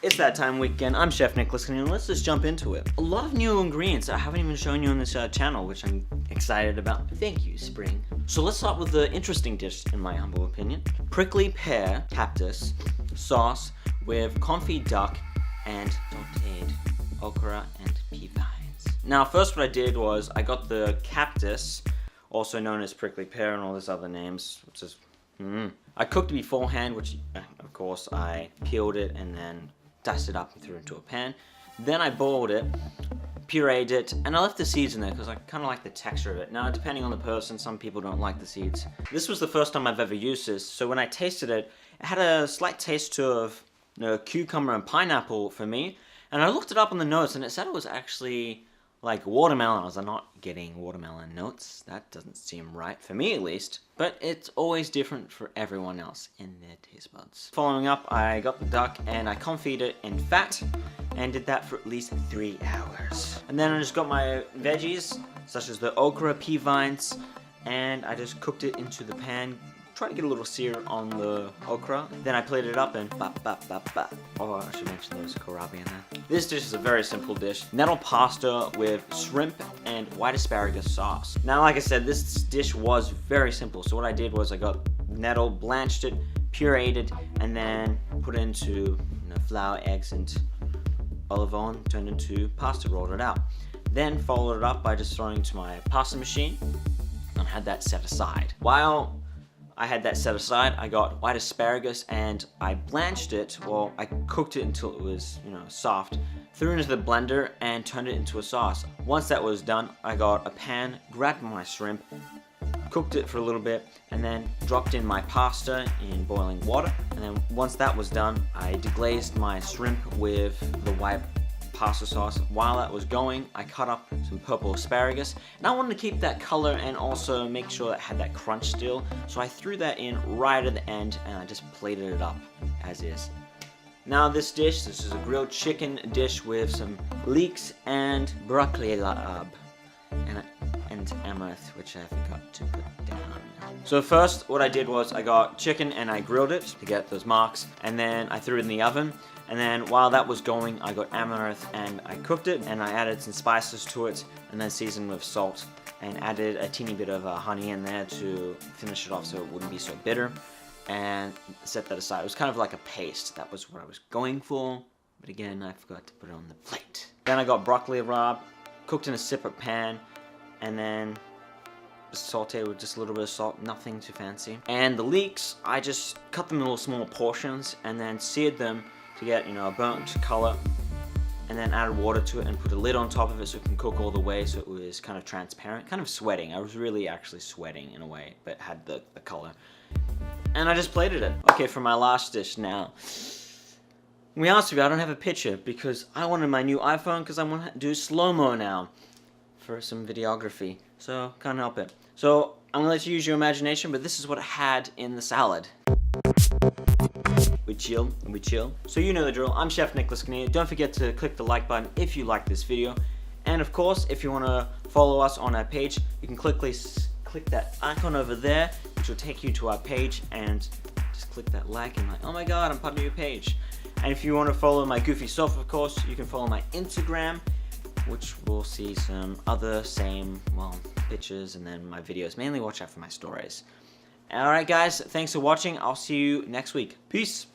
It's that time weekend. I'm Chef Nicolas, and let's just jump into it. A lot of new ingredients I haven't even shown you on this channel, which I'm excited about. Thank you, Spring. So let's start with the interesting dish, in my humble opinion. Prickly pear cactus sauce with confit duck and sauteed okra and pea vines. Now, first what I did was I got the cactus, also known as prickly pear and all these other names, which is I cooked it beforehand, which of course I peeled it and then dusted up and threw it into a pan. Then I boiled it, pureed it, and I left the seeds in there because I kind of like the texture of it. Now, depending on the person, some people don't like the seeds. This was the first time I've ever used this, so when I tasted it, it had a slight taste of cucumber and pineapple for me. And I looked it up on the notes and it said it was actually like watermelon. I was not getting watermelon notes. That doesn't seem right, for me at least. But it's always different for everyone else in their taste buds. Following up, I got the duck and I confited it in fat and did that for at least 3 hours. And then I just got my veggies, such as the okra, pea vines, and I just cooked it into the pan. Try to get a little sear on the okra. Then I plated it up and Oh, I should mention there's kohlrabi in there. This dish is a very simple dish. Nettle pasta with shrimp and white asparagus sauce. Now, like I said, this dish was very simple. So what I did was I got nettle, blanched it, pureed it, and then put it into flour, eggs, and olive oil, turned into pasta, rolled it out. Then followed it up by just throwing it into my pasta machine and had that set aside. While I had that set aside, I got white asparagus and I blanched it, well, I cooked it until it was, soft, threw it into the blender and turned it into a sauce. Once that was done, I got a pan, grabbed my shrimp, cooked it for a little bit, and then dropped in my pasta in boiling water. And then once that was done, I deglazed my shrimp with the white pasta sauce. While that was going, I cut up some purple asparagus, and I wanted to keep that color and also make sure it had that crunch still, so I threw that in right at the end and I just plated it up as is. Now this is a grilled chicken dish with some leeks and broccoli and amaranth, which I forgot to put down. So first what I did was I got chicken and I grilled it to get those marks, and then I threw it in the oven. And then while that was going, I got amaranth and I cooked it, and I added some spices to it and then seasoned with salt and added a teeny bit of honey in there to finish it off so it wouldn't be so bitter, and set that aside. It was kind of like a paste. That was what I was going for, but again, I forgot to put it on the plate. Then I got broccoli rabe, cooked in a separate pan, and then sauteed with just a little bit of salt, nothing too fancy. And the leeks, I just cut them in little small portions and then seared them to get, a burnt color, and then added water to it and put a lid on top of it so it can cook all the way, so it was kind of transparent, kind of sweating. I was really actually sweating in a way, but had the color. And I just plated it. Okay, for my last dish now. To be honest with you, I don't have a picture because I wanted my new iPhone because I want to do slow-mo now for some videography, so can't help it. So I'm gonna let you use your imagination, but this is what I had in the salad. We chill and we chill. So you know the drill. I'm Chef Nicolas. Don't forget to click the like button if you like this video. And of course, if you want to follow us on our page, you can click that icon over there, which will take you to our page, and just click that like and like, oh my god, I'm part of your page. And if you want to follow my goofy self, of course, you can follow my Instagram, which will see some other pictures, and then my videos. Mainly watch out for my stories. Alright guys, thanks for watching. I'll see you next week. Peace!